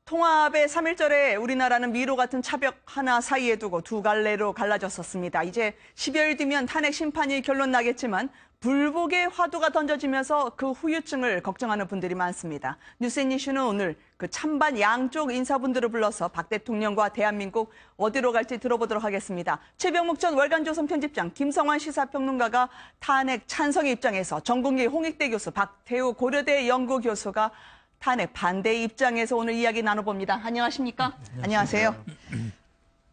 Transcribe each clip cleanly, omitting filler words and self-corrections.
통합의 3.1절에 우리나라는 미로 같은 차벽 하나 사이에 두고 두 갈래로 갈라졌었습니다. 이제 10여일 뒤면 탄핵 심판이 결론 나겠지만 불복의 화두가 던져지면서 그 후유증을 걱정하는 분들이 많습니다. 뉴스앤이슈는 오늘 그 찬반 양쪽 인사분들을 불러서 박 대통령과 대한민국 어디로 갈지 들어보도록 하겠습니다. 최병묵 전 월간조선 편집장, 김성환 시사평론가가 탄핵 찬성의 입장에서, 정국기 홍익대 교수, 박태우 고려대 연구교수가 탄핵 반대 입장에서 오늘 이야기 나눠봅니다. 안녕하십니까? 안녕하세요.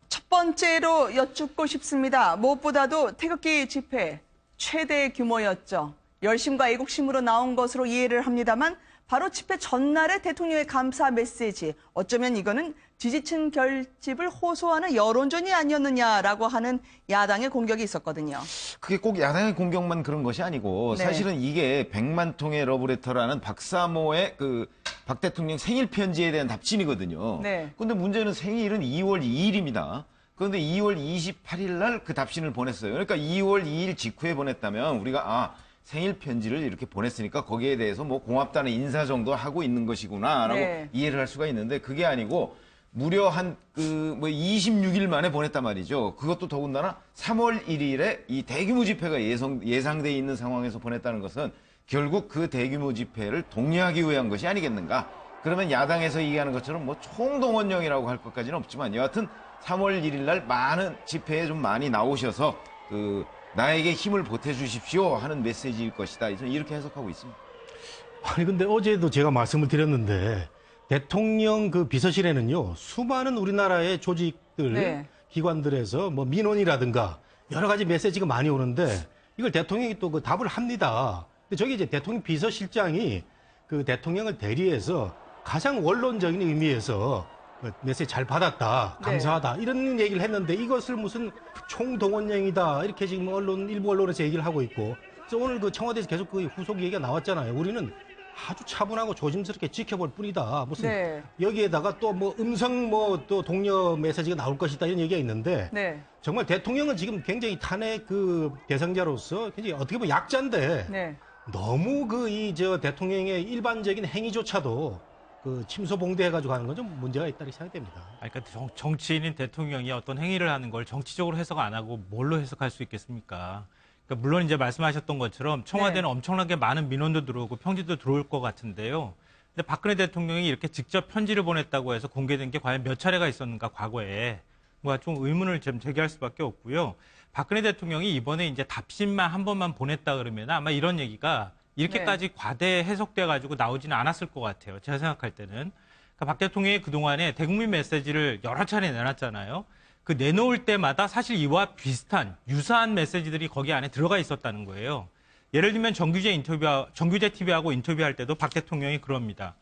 첫 번째로 여쭙고 싶습니다. 무엇보다도 태극기 집회 최대 규모였죠. 열심과 애국심으로 나온 것으로 이해를 합니다만 바로 집회 전날의 대통령의 감사 메시지, 어쩌면 이거는 지지층 결집을 호소하는 여론전이 아니었느냐라고 하는 야당의 공격이 있었거든요. 그게 꼭 야당의 공격만 그런 것이 아니고 네. 사실은 이게 100만 통의 러브레터라는 박사모의 박 대통령 생일 편지에 대한 답신이거든요. 네. 그런데 문제는 생일은 2월 2일입니다. 그런데 2월 28일 날 그 답신을 보냈어요. 그러니까 2월 2일 직후에 보냈다면 우리가 생일 편지를 이렇게 보냈으니까 거기에 대해서 뭐 고맙다는 인사 정도 하고 있는 것이구나라고 네. 이해를 할 수가 있는데, 그게 아니고 무려 26일 만에 보냈단 말이죠. 그것도 더군다나 3월 1일에 이 대규모 집회가 예상돼 있는 상황에서 보냈다는 것은 결국 그 대규모 집회를 독려하기 위한 것이 아니겠는가. 그러면 야당에서 얘기하는 것처럼 뭐 총동원령이라고 할 것까지는 없지만 여하튼 3월 1일 날 많은 집회에 좀 많이 나오셔서 나에게 힘을 보태주십시오 하는 메시지일 것이다. 저는 이렇게 해석하고 있습니다. 아니 근데 어제도 제가 말씀을 드렸는데 대통령 그 비서실에는요 수많은 우리나라의 조직들, 네. 기관들에서 뭐 민원이라든가 여러 가지 메시지가 많이 오는데 이걸 대통령이 또 그 답을 합니다. 근데 저기 이제 대통령 비서실장이 그 대통령을 대리해서 가장 원론적인 의미에서 메시지 잘 받았다, 감사하다, 이런 얘기를 했는데 이것을 무슨 총동원령이다 이렇게 지금 일부 언론에서 얘기를 하고 있고, 그래서 오늘 그 청와대에서 계속 그 후속 얘기가 나왔잖아요. 우리는 아주 차분하고 조심스럽게 지켜볼 뿐이다. 무슨 네. 여기에다가 또 뭐 음성 또 독려 메시지가 나올 것이다 이런 얘기가 있는데, 네. 정말 대통령은 지금 굉장히 탄핵 그 대상자로서 굉장히 어떻게 보면 약자인데 네. 너무 대통령의 일반적인 행위조차도 침소봉대해가지고 하는 건 좀 문제가 있다 이렇게 생각됩니다. 그러니까 정치인인 대통령이 어떤 행위를 하는 걸 정치적으로 해석 안 하고 뭘로 해석할 수 있겠습니까? 그러니까 물론 이제 말씀하셨던 것처럼 청와대는 엄청나게 많은 민원도 들어오고 평지도 들어올 것 같은데요. 근데 박근혜 대통령이 이렇게 직접 편지를 보냈다고 해서 공개된 게 과연 몇 차례가 있었는가, 과거에. 뭔가 좀 의문을 좀 제기할 수밖에 없고요. 박근혜 대통령이 이번에 이제 답신만 한 번만 보냈다 그러면 아마 이런 얘기가 이렇게까지 과대 해석돼가지고 나오지는 않았을 것 같아요. 제가 생각할 때는. 그러니까 박 대통령이 그동안에 대국민 메시지를 여러 차례 내놨잖아요. 그 내놓을 때마다 사실 이와 비슷한, 유사한 메시지들이 거기 안에 들어가 있었다는 거예요. 예를 들면 정규제 TV하고 인터뷰할 때도 박 대통령이 그럽니다.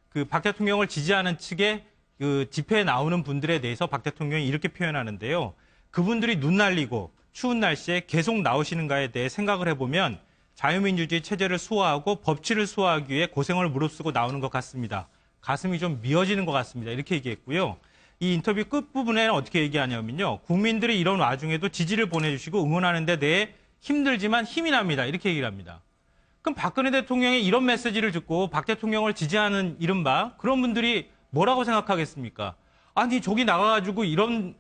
그 박 대통령을 지지하는 측의 그 집회에 나오는 분들에 대해서 박 대통령이 이렇게 표현하는데요. 그분들이 눈 날리고 추운 날씨에 계속 나오시는가에 대해 생각을 해보면 자유민주주의 체제를 수호하고 법치를 수호하기 위해 고생을 무릅쓰고 나오는 것 같습니다. 가슴이 좀 미어지는 것 같습니다. 이렇게 얘기했고요. 이 인터뷰 끝부분에는 어떻게 얘기하냐면요. 국민들이 이런 와중에도 지지를 보내주시고 응원하는 데 대해 힘들지만 힘이 납니다. 이렇게 얘기를 합니다. 그럼 박근혜 대통령의 이런 메시지를 듣고 박 대통령을 지지하는 이른바 그런 분들이 뭐라고 생각하겠습니까? 아니 저기 나가가지고 이런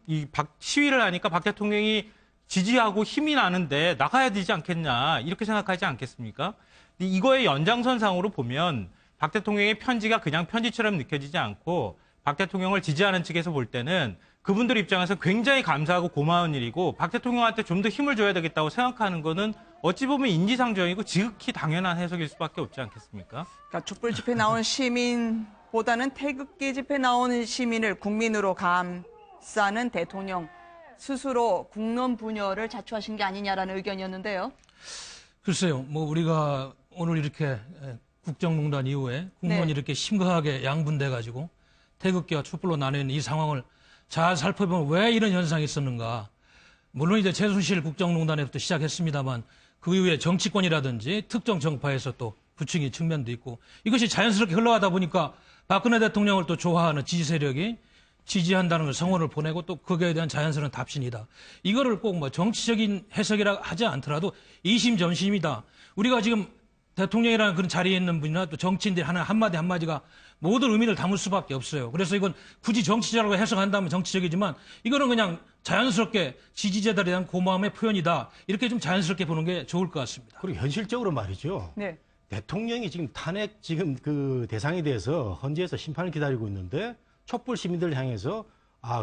시위를 하니까 박 대통령이 지지하고 힘이 나는데 나가야 되지 않겠냐 이렇게 생각하지 않겠습니까? 이거의 연장선상으로 보면 박 대통령의 편지가 그냥 편지처럼 느껴지지 않고 박 대통령을 지지하는 측에서 볼 때는 그분들 입장에서 굉장히 감사하고 고마운 일이고 박 대통령한테 좀 더 힘을 줘야 되겠다고 생각하는 거는 어찌 보면 인지상정이고 지극히 당연한 해석일 수밖에 없지 않겠습니까? 그러니까 촛불 집회 나온 시민보다는 태극기 집회 나오는 시민을 국민으로 감싸는 대통령 스스로 국론 분열을 자초하신 게 아니냐라는 의견이었는데요. 글쎄요, 우리가 오늘 이렇게 국정농단 이후에 국론이 이렇게 심각하게 양분돼가지고 태극기와 촛불로 나뉘는 이 상황을 잘 살펴보면 왜 이런 현상이 있었는가. 물론 이제 최순실 국정농단에부터 시작했습니다만 그 이후에 정치권이라든지 특정 정파에서 또 부추긴 측면도 있고 이것이 자연스럽게 흘러가다 보니까 박근혜 대통령을 또 좋아하는 지지 세력이 지지한다는 걸 성원을 보내고 또 거기에 대한 자연스러운 답신이다. 이거를 꼭 정치적인 해석이라 하지 않더라도 이심전심이다. 우리가 지금 대통령이라는 그런 자리에 있는 분이나 또 정치인들 한마디가 모든 의미를 담을 수밖에 없어요. 그래서 이건 굳이 정치적으로 해석한다면 정치적이지만 이거는 그냥 자연스럽게 지지자들에 대한 고마움의 표현이다. 이렇게 좀 자연스럽게 보는 게 좋을 것 같습니다. 그리고 현실적으로 말이죠. 네. 대통령이 지금 탄핵 지금 그 대상에 대해서 헌재에서 심판을 기다리고 있는데 촛불 시민들 향해서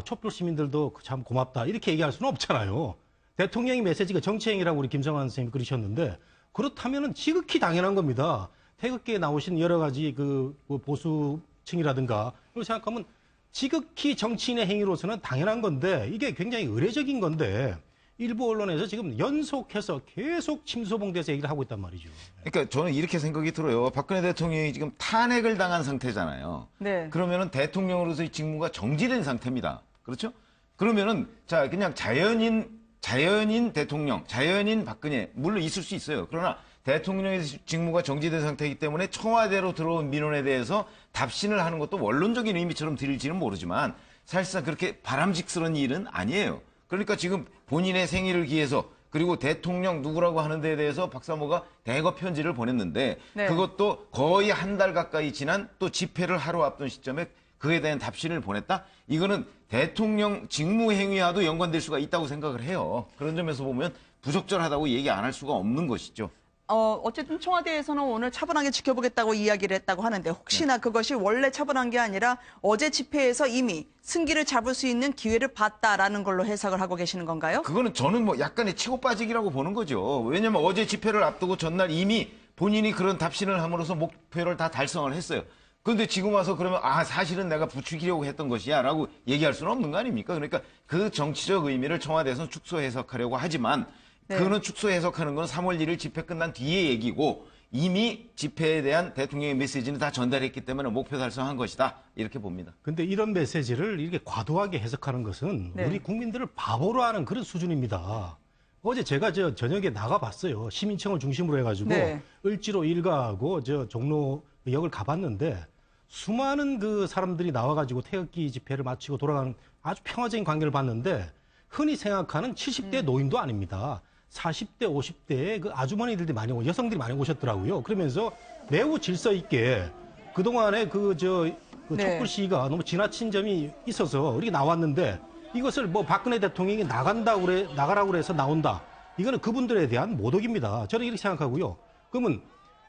촛불 시민들도 참 고맙다 이렇게 얘기할 수는 없잖아요. 대통령의 메시지가 정치행위라고 우리 김성환 선생님이 그러셨는데 그렇다면은 지극히 당연한 겁니다. 태극기에 나오신 여러 가지 그 보수층이라든가 이걸 생각하면 지극히 정치인의 행위로서는 당연한 건데 이게 굉장히 의례적인 건데 일부 언론에서 지금 연속해서 계속 침소봉대에서 얘기를 하고 있단 말이죠. 그러니까 저는 이렇게 생각이 들어요. 박근혜 대통령이 지금 탄핵을 당한 상태잖아요. 네. 그러면은 대통령으로서의 직무가 정지된 상태입니다. 그렇죠? 그러면은 자 그냥 자연인 대통령, 자연인 박근혜 물론 있을 수 있어요. 그러나 대통령의 직무가 정지된 상태이기 때문에 청와대로 들어온 민원에 대해서 답신을 하는 것도 원론적인 의미처럼 들릴지는 모르지만 사실상 그렇게 바람직스러운 일은 아니에요. 그러니까 지금 본인의 생일을 기해서 그리고 대통령 누구라고 하는 데에 대해서 박사모가 대거 편지를 보냈는데 네. 그것도 거의 한 달 가까이 지난 또 집회를 하루 앞둔 시점에 그에 대한 답신을 보냈다? 이거는 대통령 직무행위와도 연관될 수가 있다고 생각을 해요. 그런 점에서 보면 부적절하다고 얘기 안 할 수가 없는 것이죠. 어쨌든 청와대에서는 오늘 차분하게 지켜보겠다고 이야기를 했다고 하는데 혹시나 그것이 원래 차분한 게 아니라 어제 집회에서 이미 승기를 잡을 수 있는 기회를 봤다라는 걸로 해석을 하고 계시는 건가요? 그거는 저는 뭐 약간의 치고 빠지기라고 보는 거죠. 왜냐면 어제 집회를 앞두고 전날 이미 본인이 그런 답신을 함으로써 목표를 다 달성을 했어요. 그런데 지금 와서 그러면 사실은 내가 부추기려고 했던 것이야 라고 얘기할 수는 없는 거 아닙니까? 그러니까 그 정치적 의미를 청와대에서는 축소 해석하려고 하지만 네. 그거는 축소 해석하는 건 3월 1일 집회 끝난 뒤의 얘기고 이미 집회에 대한 대통령의 메시지는 다 전달했기 때문에 목표 달성한 것이다. 이렇게 봅니다. 근데 이런 메시지를 이렇게 과도하게 해석하는 것은 네. 우리 국민들을 바보로 하는 그런 수준입니다. 어제 제가 저녁에 나가봤어요. 시민청을 중심으로 해가지고 네. 을지로 일가하고 종로역을 가봤는데 수많은 그 사람들이 나와가지고 태극기 집회를 마치고 돌아가는 아주 평화적인 광경을 봤는데 흔히 생각하는 70대 노인도 아닙니다. 40대, 50대의 그 아주머니들이 많이 오고 여성들이 많이 오셨더라고요. 그러면서 매우 질서 있게 그동안에 네. 촛불 시위가 너무 지나친 점이 있어서 이렇게 나왔는데 이것을 뭐 박근혜 대통령이 나가라고 그래서 나온다. 이거는 그분들에 대한 모독입니다. 저는 이렇게 생각하고요. 그러면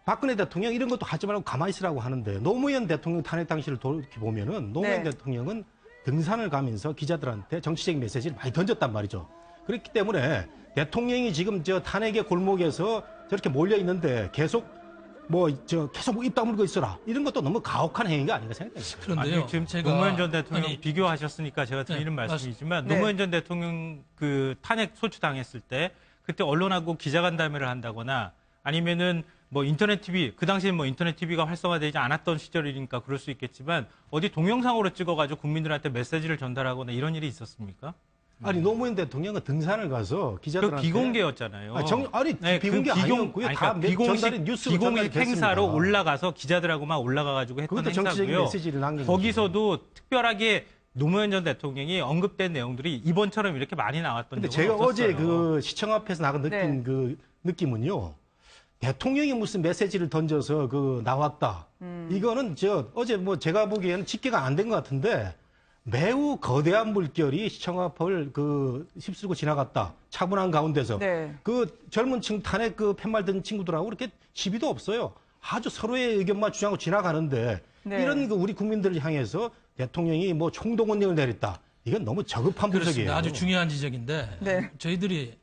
박근혜 대통령 이런 것도 하지 말고 가만히 있으라고 하는데 노무현 대통령 탄핵 당시를 돌이켜 보면은 노무현 네. 대통령은 등산을 가면서 기자들한테 정치적인 메시지를 많이 던졌단 말이죠. 그렇기 때문에 대통령이 지금 탄핵의 골목에서 저렇게 몰려 있는데 계속 계속 입 다물고 있어라. 이런 것도 너무 가혹한 행위가 아닌가 생각합니다. 그런데요. 아니, 지금 제가 노무현 전 대통령 아니, 비교하셨으니까 제가 드리는 네, 말씀이지만 네. 노무현 전 대통령 그 탄핵 소추당했을 때 그때 언론하고 기자간담회를 한다거나 아니면은 뭐 인터넷 TV 그 당시엔 뭐 인터넷 TV가 활성화되지 않았던 시절이니까 그럴 수 있겠지만 어디 동영상으로 찍어가지고 국민들한테 메시지를 전달하거나 이런 일이 있었습니까? 아니 노무현 대통령은 등산을 가서 그 기자들한테 비공개였잖아요. 비공개 아니었고요. 다 전달이 뉴스로 전달이 비공식 행사로 됐습니다. 올라가서 기자들하고만 올라가가지고 했던 그것도 정치적인 행사고요. 메시지를 남긴 거기서도 특별하게 노무현 전 대통령이 언급된 내용들이 이번처럼 이렇게 많이 나왔던 근데 적은 제가 없었어요. 어제 그 시청 앞에서 나가 느낀 네. 그 느낌은요. 대통령이 무슨 메시지를 던져서 나왔다. 이거는 어제 제가 보기에는 집계가 안 된 것 같은데 매우 거대한 물결이 시청 앞을 휩쓸고 지나갔다. 차분한 가운데서. 네. 그 젊은 층 탄핵 팻말 든 친구들하고 이렇게 시비도 없어요. 아주 서로의 의견만 주장하고 지나가는데 네. 이런 우리 국민들을 향해서 대통령이 총동원령을 내렸다. 이건 너무 저급한 분석이에요. 그렇습니다. 아주 중요한 지적인데 네. 저희들이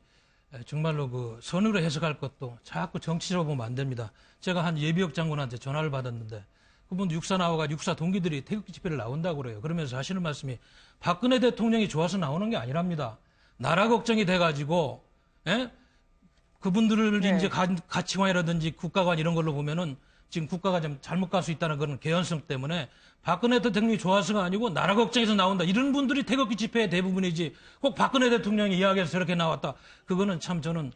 정말로 선으로 해석할 것도 자꾸 정치적으로 보면 안 됩니다. 제가 한 예비역 장군한테 전화를 받았는데 그분도 육사 나와가지고 육사 동기들이 태극기 집회를 나온다고 그래요. 그러면서 하시는 말씀이 박근혜 대통령이 좋아서 나오는 게 아니랍니다. 나라 걱정이 돼가지고 그분들을 네. 이제 가치관이라든지 국가관 이런 걸로 보면은 지금 국가가 좀 잘못 갈 수 있다는 그런 개연성 때문에 박근혜 대통령이 좋아서가 아니고 나라 걱정해서 나온다. 이런 분들이 태극기 집회의 대부분이지 꼭 박근혜 대통령이 이야기해서 저렇게 나왔다. 그거는 참 저는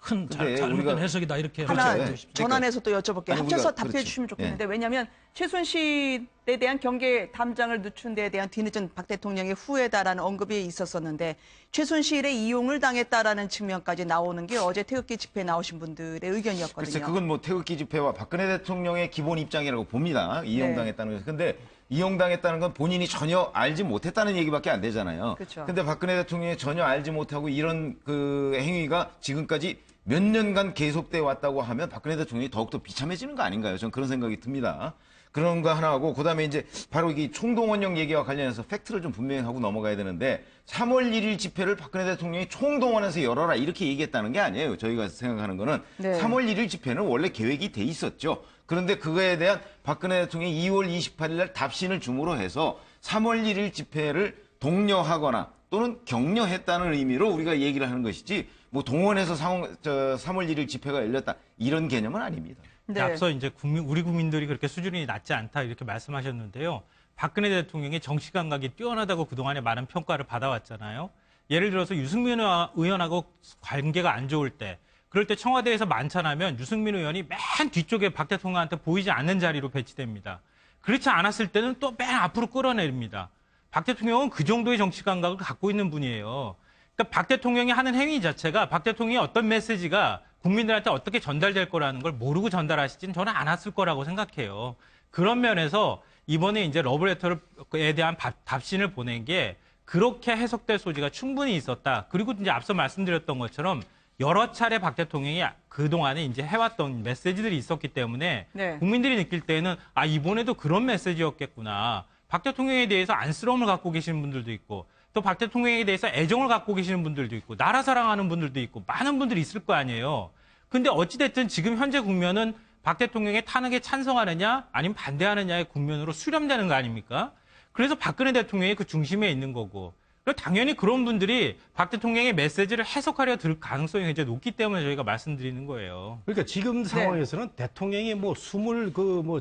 큰 근데 잘못된 우리가- 해석이다 이렇게 하나 말씀드리고 싶습니다. 전환해서 또 여쭤볼게요. 아니, 합쳐서 우리가- 답해 그렇지. 주시면 좋겠는데 예. 왜냐하면 최순실에 대한 경계 담장을 늦춘 데에 대한 뒤늦은 박 대통령의 후회다라는 언급이 있었었는데 최순실의 이용을 당했다라는 측면까지 나오는 게 어제 태극기 집회에 나오신 분들의 의견이었거든요. 글쎄 그건 뭐 태극기 집회와 박근혜 대통령의 기본 입장이라고 봅니다. 이용당했다는 것은. 근데 이용당했다는 건 본인이 전혀 알지 못했다는 얘기밖에 안 되잖아요. 그렇죠. 근데 박근혜 대통령이 전혀 알지 못하고 이런 그 행위가 지금까지 몇 년간 계속돼 왔다고 하면 박근혜 대통령이 더욱더 비참해지는 거 아닌가요? 저는 그런 생각이 듭니다. 그런 거 하나 하고 그다음에 이제 바로 이 총동원령 얘기와 관련해서 팩트를 좀 분명히 하고 넘어가야 되는데 3월 1일 집회를 박근혜 대통령이 총동원해서 열어라 이렇게 얘기했다는 게 아니에요. 저희가 생각하는 거는 네. 3월 1일 집회는 원래 계획이 돼 있었죠. 그런데 그거에 대한 박근혜 대통령이 2월 28일 날 답신을 줌으로 해서 3월 1일 집회를 독려하거나 또는 격려했다는 의미로 우리가 얘기를 하는 것이지 뭐 동원해서 3월 1일 집회가 열렸다 이런 개념은 아닙니다. 네. 앞서 이제 우리 국민들이 그렇게 수준이 낮지 않다 이렇게 말씀하셨는데요. 박근혜 대통령의 정치 감각이 뛰어나다고 그동안에 많은 평가를 받아왔잖아요. 예를 들어서 유승민 의원하고 관계가 안 좋을 때, 그럴 때 청와대에서 만찬하면 유승민 의원이 맨 뒤쪽에 박 대통령한테 보이지 않는 자리로 배치됩니다. 그렇지 않았을 때는 또 맨 앞으로 끌어내립니다. 박 대통령은 그 정도의 정치 감각을 갖고 있는 분이에요. 그러니까 박 대통령이 하는 행위 자체가 박 대통령의 어떤 메시지가 국민들한테 어떻게 전달될 거라는 걸 모르고 전달하시지는 저는 않았을 거라고 생각해요. 그런 면에서 이번에 이제 러브레터에 대한 답신을 보낸 게 그렇게 해석될 소지가 충분히 있었다. 그리고 이제 앞서 말씀드렸던 것처럼 여러 차례 박 대통령이 그동안에 이제 해왔던 메시지들이 있었기 때문에 네. 국민들이 느낄 때는 아, 이번에도 그런 메시지였겠구나. 박 대통령에 대해서 안쓰러움을 갖고 계시는 분들도 있고 또 박 대통령에 대해서 애정을 갖고 계시는 분들도 있고 나라 사랑하는 분들도 있고 많은 분들이 있을 거 아니에요. 근데 어찌됐든 지금 현재 국면은 박 대통령의 탄핵에 찬성하느냐 아니면 반대하느냐의 국면으로 수렴되는 거 아닙니까? 그래서 박근혜 대통령이 그 중심에 있는 거고 당연히 그런 분들이 박 대통령의 메시지를 해석하려 들 가능성이 굉장히 높기 때문에 저희가 말씀드리는 거예요. 그러니까 지금 상황에서는 대통령이 뭐 숨을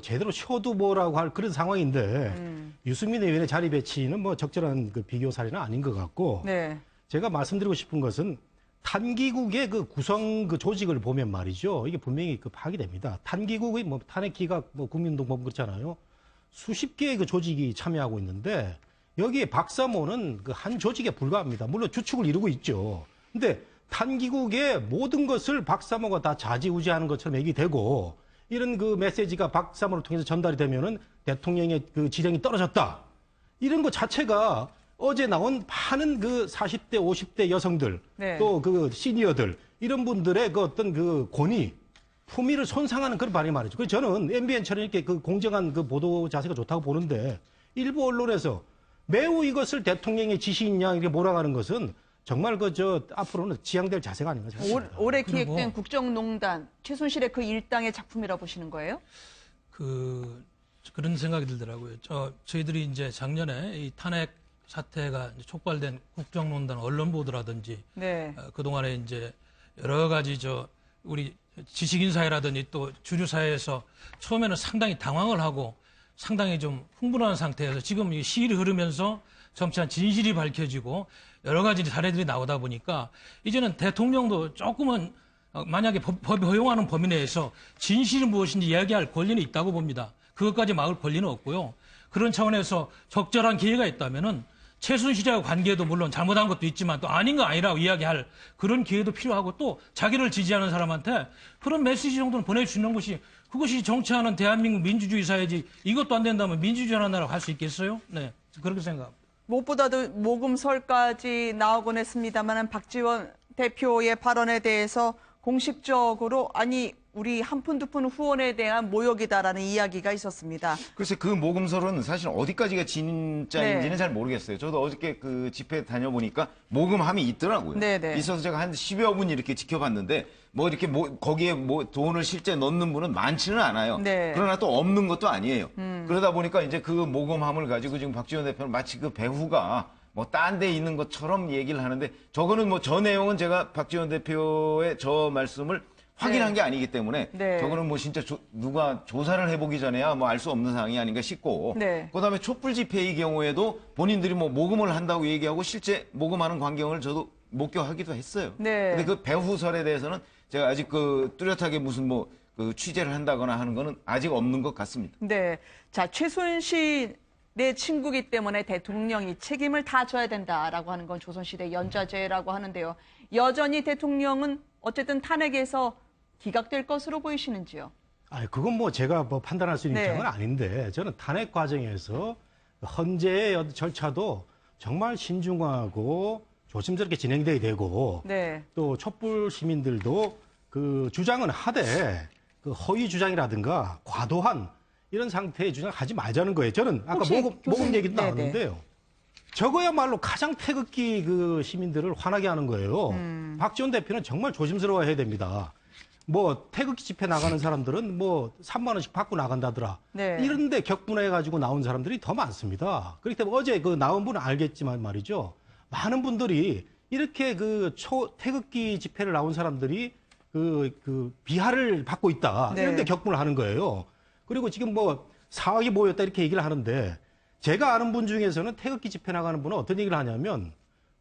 제대로 쉬어도 뭐라고 할 그런 상황인데 유승민 의원의 자리 배치는 뭐 적절한 그 비교 사례는 아닌 것 같고 네. 제가 말씀드리고 싶은 것은 탄기국의 그 구성 그 조직을 보면 말이죠. 이게 분명히 그 파악이 됩니다. 탄기국의 뭐 탄핵기각 뭐 국민운동법 그렇잖아요. 수십 개의 그 조직이 참여하고 있는데 여기에 박사모는 그 한 조직에 불과합니다. 물론 주축을 이루고 있죠. 근데 탄기국의 모든 것을 박사모가 다 좌지우지하는 것처럼 얘기되고 이런 그 메시지가 박사모를 통해서 전달이 되면은 대통령의 그 지령이 떨어졌다. 이런 것 자체가 어제 나온 많은 그 40대, 50대 여성들 네. 또 그 시니어들 이런 분들의 그 어떤 그 권위 품위를 손상하는 그런 발언이 말이죠. 그래서 저는 MBN처럼 이렇게 그 공정한 그 보도 자세가 좋다고 보는데 일부 언론에서 매우 이것을 대통령의 지시냐 이렇게 몰아가는 것은 정말 앞으로는 지양될 자세가 아닌가 생각합니다. 올해 그리고- 기획된 국정농단 최순실의 그 일당의 작품이라고 보시는 거예요? 그런 생각이 들더라고요. 저희들이 이제 작년에 이 탄핵 사태가 이제 촉발된 국정농단 언론 보도라든지 네. 그동안에 이제 여러 가지 우리 지식인 사회라든지 또 주류 사회에서 처음에는 상당히 당황을 하고 상당히 좀 흥분한 상태에서 지금 이 시일이 흐르면서 점차 진실이 밝혀지고 여러 가지 사례들이 나오다 보니까 이제는 대통령도 조금은 만약에 법이 허용하는 범위 내에서 진실이 무엇인지 이야기할 권리는 있다고 봅니다. 그것까지 막을 권리는 없고요. 그런 차원에서 적절한 기회가 있다면은 최순실과 관계도 물론 잘못한 것도 있지만 또 아닌 거 아니라고 이야기할 그런 기회도 필요하고 또 자기를 지지하는 사람한테 그런 메시지 정도는 보내주는 것이 그것이 정치하는 대한민국 민주주의 사회지 이것도 안 된다면 민주주의라는 나라가 할 수 있겠어요? 네, 그렇게 생각합니다. 무엇보다도 모금설까지 나오곤 했습니다만 박지원 대표의 발언에 대해서 공식적으로 우리 한 푼 두 푼 후원에 대한 모욕이다라는 이야기가 있었습니다. 글쎄 그 모금설은 사실 어디까지가 진짜인지는 네. 잘 모르겠어요. 저도 어저께 그 집회 다녀보니까 모금함이 있더라고요. 네네. 있어서 제가 한 10여 분 이렇게 지켜봤는데 거기에 돈을 실제 넣는 분은 많지는 않아요. 네. 그러나 또 없는 것도 아니에요. 그러다 보니까 이제 그 모금함을 가지고 지금 박지원 대표는 마치 그 배후가 딴 데 있는 것처럼 얘기를 하는데 저거는 저 내용은 제가 박지원 대표의 저 말씀을 확인한 네. 게 아니기 때문에 네. 저거는 진짜 누가 조사를 해보기 전에야 알 수 없는 사항이 아닌가 싶고 네. 그다음에 촛불 집회의 경우에도 본인들이 모금을 한다고 얘기하고 실제 모금하는 광경을 저도 목격하기도 했어요. 네. 근데 그 배후설에 대해서는 제가 아직 그 뚜렷하게 무슨 뭐 그 취재를 한다거나 하는 거는 아직 없는 것 같습니다. 네. 자, 최순실의 친구기 때문에 대통령이 책임을 다 져야 된다라고 하는 건 조선시대 연좌제라고 하는데요. 여전히 대통령은 어쨌든 탄핵에서 기각될 것으로 보이시는지요? 아니, 그건 뭐 제가 뭐 판단할 수 있는 네. 입장은 아닌데, 저는 탄핵 과정에서 헌재의 절차도 정말 신중하고 조심스럽게 진행돼야 되고, 네. 또 촛불 시민들도 그 주장은 하되 그 허위 주장이라든가 과도한 이런 상태의 주장을 하지 말자는 거예요. 저는 아까 혹시 모금 교수님, 얘기도 네네. 나왔는데요. 저거야말로 가장 태극기 그 시민들을 화나게 하는 거예요. 박지원 대표는 정말 조심스러워해야 됩니다. 뭐 태극기 집회 나가는 사람들은 뭐 3만 원씩 받고 나간다더라. 네. 이런데 격분해가지고 나온 사람들이 더 많습니다. 그렇기 때문에 어제 그 나온 분은 알겠지만 말이죠. 많은 분들이 이렇게 그 태극기 집회를 나온 사람들이 그 비하를 받고 있다. 네. 이런데 격분을 하는 거예요. 그리고 지금 뭐 사학이 모였다 이렇게 얘기를 하는데 제가 아는 분 중에서는 태극기 집회 나가는 분은 어떤 얘기를 하냐면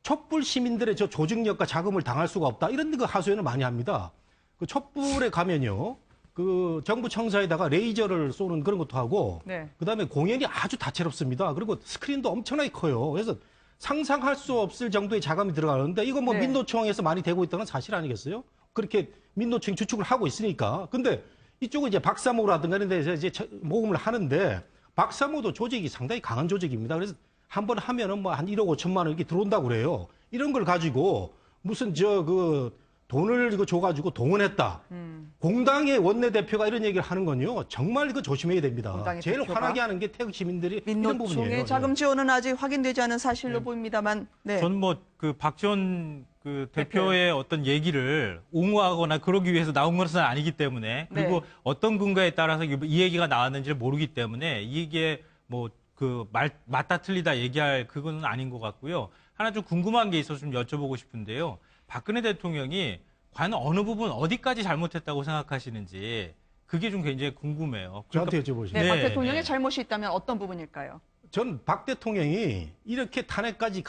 촛불 시민들의 저 조직력과 자금을 당할 수가 없다. 이런 거 하소연을 많이 합니다. 그 촛불에 가면요. 그 정부 청사에다가 레이저를 쏘는 그런 것도 하고 네. 그다음에 공연이 아주 다채롭습니다. 그리고 스크린도 엄청나게 커요. 그래서 상상할 수 없을 정도의 자금이 들어가는데 이거 뭐 네. 민노총에서 많이 되고 있다는 사실 아니겠어요? 그렇게 민노총이 주축을 하고 있으니까. 근데 이쪽은 이제 박사모라든가 이런 데서 이제 모금을 하는데 박사모도 조직이 상당히 강한 조직입니다. 그래서 한 번 하면은 뭐 한 1억 5천만 원 이렇게 들어온다고 그래요. 이런 걸 가지고 무슨 돈을 이거 줘가지고 동원했다. 공당의 원내대표가 이런 얘기를 하는 건요. 정말 이거 조심해야 됩니다. 공당의 제일 대표가? 화나게 하는 게 태극 시민들이 이런 부분이에요. 민노총의 자금 지원은 아직 확인되지 않은 사실로 보입니다만. 네. 저는 뭐 그 박지원 그 대표의 어떤 얘기를 옹호하거나 그러기 위해서 나온 것은 아니기 때문에 그리고 네. 어떤 근거에 따라서 이 얘기가 나왔는지를 모르기 때문에 이게 뭐 그 맞다 틀리다 얘기할 그거는 아닌 것 같고요. 하나 좀 궁금한 게 있어서 좀 여쭤보고 싶은데요. 박근혜 대통령이 과연 어느 부분 어디까지 잘못했다고 생각하시는지 그게 좀 굉장히 궁금해요. 저한테 여쭤보시죠. 네, 박 네, 대통령의 네. 잘못이 있다면 어떤 부분일까요? 전 박 대통령이 이렇게 탄핵까지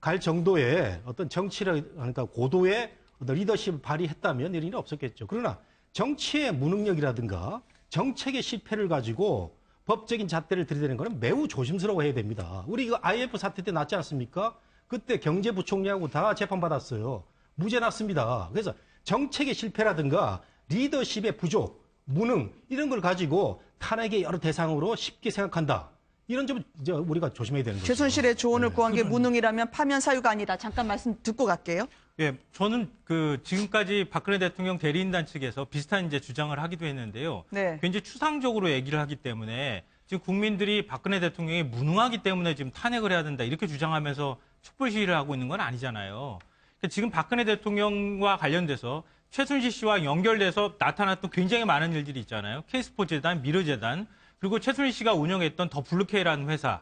갈 정도의 어떤 정치를 그러니까 고도의 어떤 리더십을 발휘했다면 이런 일이 없었겠죠. 그러나 정치의 무능력이라든가 정책의 실패를 가지고 법적인 잣대를 들이대는 것은 매우 조심스러워해야 됩니다. 우리 이거 IF 사태 때 났지 않습니까? 그때 경제부총리하고 다 재판받았어요. 무죄 났습니다. 그래서 정책의 실패라든가 리더십의 부족, 무능 이런 걸 가지고 탄핵의 여러 대상으로 쉽게 생각한다. 이런 점 이제 우리가 조심해야 되는 거죠. 최순실의 조언을 구한 게 무능이라면 파면 사유가 아니다. 잠깐 말씀 듣고 갈게요. 예, 저는 그 지금까지 박근혜 대통령 대리인단 측에서 비슷한 이제 주장을 하기도 했는데요. 네. 굉장히 추상적으로 얘기를 하기 때문에 지금 국민들이 박근혜 대통령이 무능하기 때문에 지금 탄핵을 해야 된다 이렇게 주장하면서 촛불 시위를 하고 있는 건 아니잖아요. 그러니까 지금 박근혜 대통령과 관련돼서 최순실 씨와 연결돼서 나타났던 굉장히 많은 일들이 있잖아요. K스포츠 재단, 미르재단, 그리고 최순실 씨가 운영했던 더 블루케이라는 회사,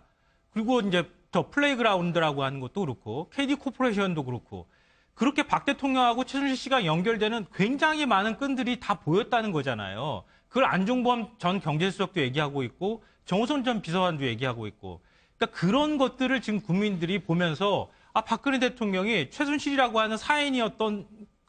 그리고 이제 더 플레이그라운드라고 하는 것도 그렇고 KD 코퍼레이션도 그렇고 그렇게 박 대통령하고 최순실 씨가 연결되는 굉장히 많은 끈들이 다 보였다는 거잖아요. 그걸 안종범 전 경제수석도 얘기하고 있고 정호선 전 비서관도 얘기하고 있고 그러니까 그런 것들을 지금 국민들이 보면서 박근혜 대통령이 최순실이라고 하는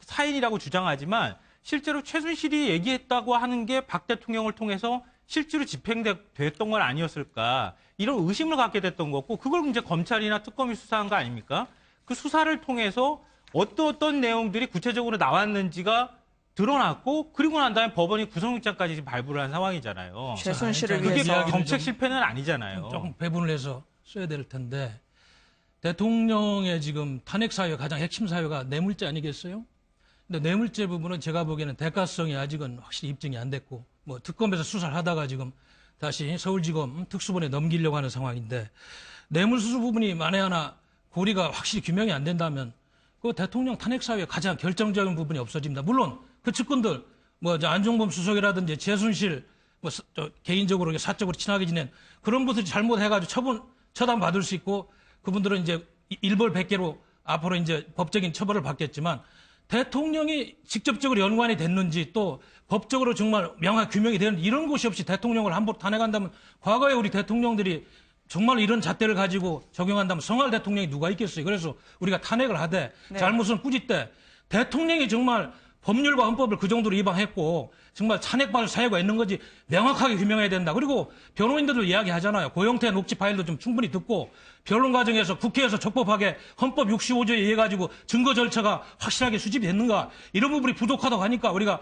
사인이라고 주장하지만 실제로 최순실이 얘기했다고 하는 게 박 대통령을 통해서 실제로 집행됐던 건 아니었을까 이런 의심을 갖게 됐던 거고 그걸 이제 검찰이나 특검이 수사한 거 아닙니까? 그 수사를 통해서 어떤 내용들이 구체적으로 나왔는지가 드러났고 그리고 난 다음에 법원이 구속영장까지 지금 발부를 한 상황이잖아요. 최순실을 그게 그게 위해서 이야기를 정책 좀- 실패는 아니잖아요. 조금 배분을 해서 써야 될 텐데 대통령의 지금 탄핵 사유 가장 핵심 사유가 뇌물죄 아니겠어요? 근데 뇌물죄 부분은 제가 보기에는 대가성이 아직은 확실히 입증이 안 됐고 뭐 특검에서 수사를 하다가 지금 다시 서울지검 특수본에 넘기려고 하는 상황인데 뇌물수수 부분이 만에 하나 고리가 확실히 규명이 안 된다면 그 대통령 탄핵 사유의 가장 결정적인 부분이 없어집니다. 물론 그 측근들 뭐 이제 안종범 수석이라든지 최순실 뭐 개인적으로 사적으로 친하게 지낸 그런 분들이 잘못해가지고 처단 받을 수 있고 그분들은 이제 일벌백계로 앞으로 이제 법적인 처벌을 받겠지만 대통령이 직접적으로 연관이 됐는지 또 법적으로 정말 명확 규명이 되는 이런 것이 없이 대통령을 함부로 탄핵한다면 과거에 우리 대통령들이 정말 이런 잣대를 가지고 적용한다면 성할 대통령이 누가 있겠어요. 그래서 우리가 탄핵을 하되 네. 잘못은 꾸짖되 대통령이 정말 법률과 헌법을 그 정도로 위반했고 정말 탄핵받을 사유가 있는 건지 명확하게 규명해야 된다. 그리고 변호인들도 이야기하잖아요. 고영태 녹취 파일도 좀 충분히 듣고 변론 과정에서 국회에서 적법하게 헌법 65조에 의해 가지고 증거 절차가 확실하게 수집이 됐는가 이런 부분이 부족하다고 하니까 우리가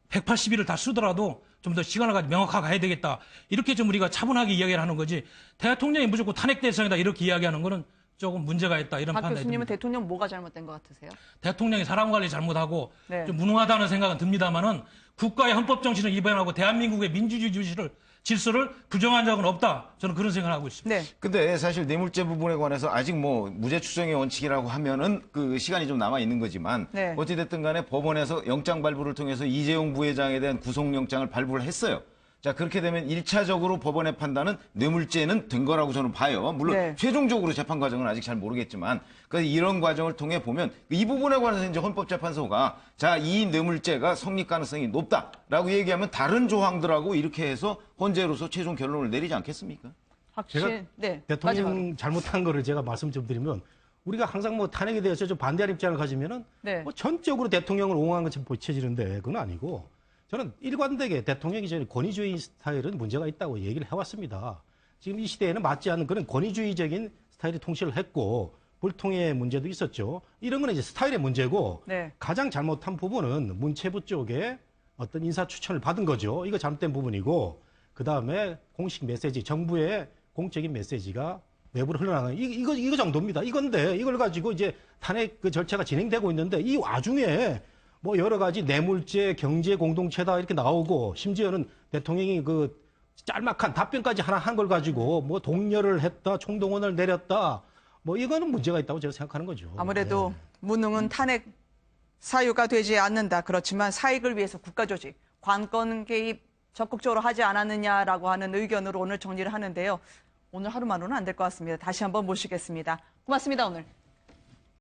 180일을 다 쓰더라도 좀 더 시간을 가지고 명확하게 해야 되겠다. 이렇게 좀 우리가 차분하게 이야기를 하는 거지 대통령이 무조건 탄핵 대상이다 이렇게 이야기하는 거는 조금 문제가 있다 이런 박 판단이 교수님은 듭니다. 대통령 뭐가 잘못된 것 같으세요? 대통령이 사람 관리 잘못하고 네. 좀 무능하다는 생각은 듭니다만은 국가의 헌법 정신을 위반하고 대한민국의 민주주의 질서를 부정한 적은 없다. 저는 그런 생각을 하고 있습니다. 네. 근데 사실 뇌물죄 부분에 관해서 아직 뭐 무죄 추정의 원칙이라고 하면은 그 시간이 좀 남아 있는 거지만 네. 어찌됐든 간에 법원에서 영장 발부를 통해서 이재용 부회장에 대한 구속영장을 발부를 했어요. 자, 그렇게 되면 1차적으로 법원의 판단은 뇌물죄는 된 거라고 저는 봐요. 물론 네. 최종적으로 재판 과정은 아직 잘 모르겠지만 그래서 이런 과정을 통해 보면 이 부분에 관해서 이제 헌법재판소가 자, 이 뇌물죄가 성립 가능성이 높다라고 얘기하면 다른 조항들하고 이렇게 해서 헌재로서 최종 결론을 내리지 않겠습니까? 제가 네. 대통령 잘못한 거를 제가 말씀 좀 드리면 우리가 항상 뭐 탄핵에 대해서 좀 반대하는 입장을 가지면은 네. 뭐 전적으로 대통령을 옹호한 것처럼 보여지는데 그건 아니고 저는 일관되게 대통령이 저는 권위주의 스타일은 문제가 있다고 얘기를 해왔습니다. 지금 이 시대에는 맞지 않는 그런 권위주의적인 스타일이 통치를 했고 불통의 문제도 있었죠. 이런 거는 이제 스타일의 문제고 네. 가장 잘못한 부분은 문체부 쪽에 어떤 인사 추천을 받은 거죠. 이거 잘못된 부분이고 그다음에 공식 메시지, 정부의 공적인 메시지가 외부로 흘러나가는 이거 정도입니다. 이건데 이걸 가지고 이제 탄핵 그 절차가 진행되고 있는데 이 와중에 뭐 여러 가지 뇌물죄, 경제 공동체다 이렇게 나오고 심지어는 대통령이 그 짤막한 답변까지 하나 한 걸 가지고 뭐 동료를 했다, 총동원을 내렸다, 뭐 이거는 문제가 있다고 제가 생각하는 거죠. 아무래도 무능은 탄핵 사유가 되지 않는다. 그렇지만 사익을 위해서 국가조직, 관권 개입 적극적으로 하지 않았느냐라고 하는 의견으로 오늘 정리를 하는데요. 오늘 하루만으로는 안 될 것 같습니다. 다시 한번 모시겠습니다. 고맙습니다, 오늘.